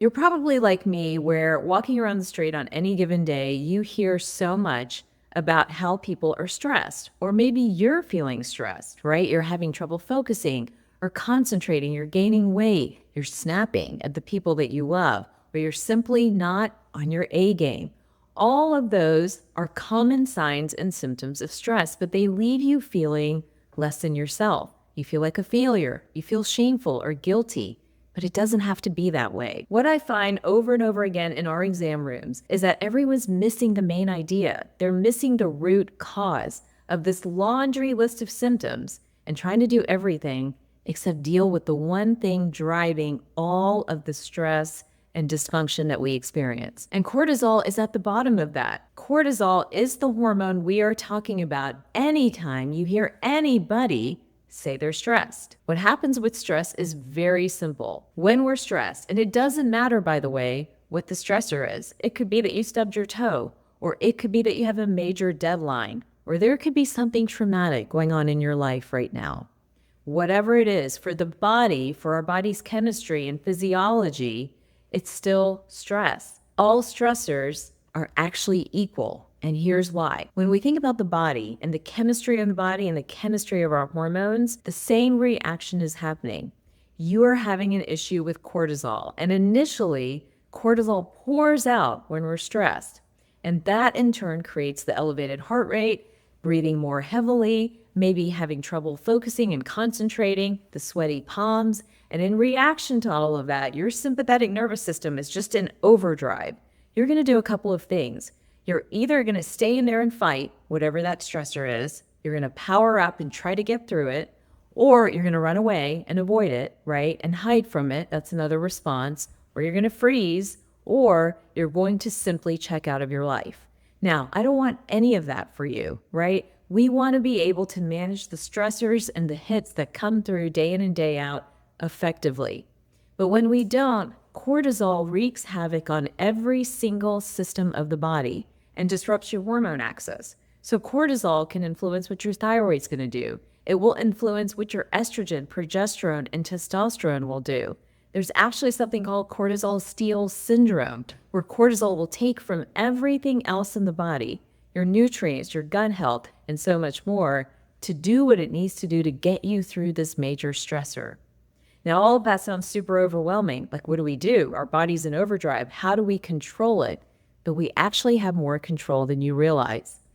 You're probably like me, where walking around the street on any given day, you hear so much about how people are stressed, or maybe you're feeling stressed, right? You're having trouble focusing or concentrating, you're gaining weight, you're snapping at the people that you love, or you're simply not on your A game. All of those are common signs and symptoms of stress, but they leave you feeling less than yourself. You feel like a failure, you feel shameful or guilty. But it doesn't have to be that way. What I find over and over again in our exam rooms is that everyone's missing the main idea. They're missing the root cause of this laundry list of symptoms and trying to do everything except deal with the one thing driving all of the stress and dysfunction that we experience. And cortisol is at the bottom of that. Cortisol is the hormone we are talking about anytime you hear anybody say they're stressed. What happens with stress is very simple. When we're stressed, and it doesn't matter, by the way, what the stressor is. It could be that you stubbed your toe, or it could be that you have a major deadline, or there could be something traumatic going on in your life right now. Whatever it is, for the body, for our body's chemistry and physiology, it's still stress. All stressors are actually equal. And here's why. When we think about the body and the chemistry of the body and the chemistry of our hormones, the same reaction is happening. You are having an issue with cortisol. And initially, cortisol pours out when we're stressed. And that in turn creates the elevated heart rate, breathing more heavily, maybe having trouble focusing and concentrating, the sweaty palms. And in reaction to all of that, your sympathetic nervous system is just in overdrive. You're going to do a couple of things. You're either going to stay in there and fight, whatever that stressor is, you're going to power up and try to get through it, or you're going to run away and avoid it, right? And hide from it. That's another response. Or you're going to freeze, or you're going to simply check out of your life. Now, I don't want any of that for you, right? We want to be able to manage the stressors and the hits that come through day in and day out effectively. But when we don't, cortisol wreaks havoc on every single system of the body and disrupts your hormone axis. So cortisol can influence what your thyroid's going to do. It will influence what your estrogen, progesterone, and testosterone will do. There's actually something called cortisol steal syndrome, where cortisol will take from everything else in the body, your nutrients, your gut health, and so much more, to do what it needs to do to get you through this major stressor. Now, all of that sounds super overwhelming. Like, what do we do? Our body's in overdrive. How do we control it? But we actually have more control than you realize.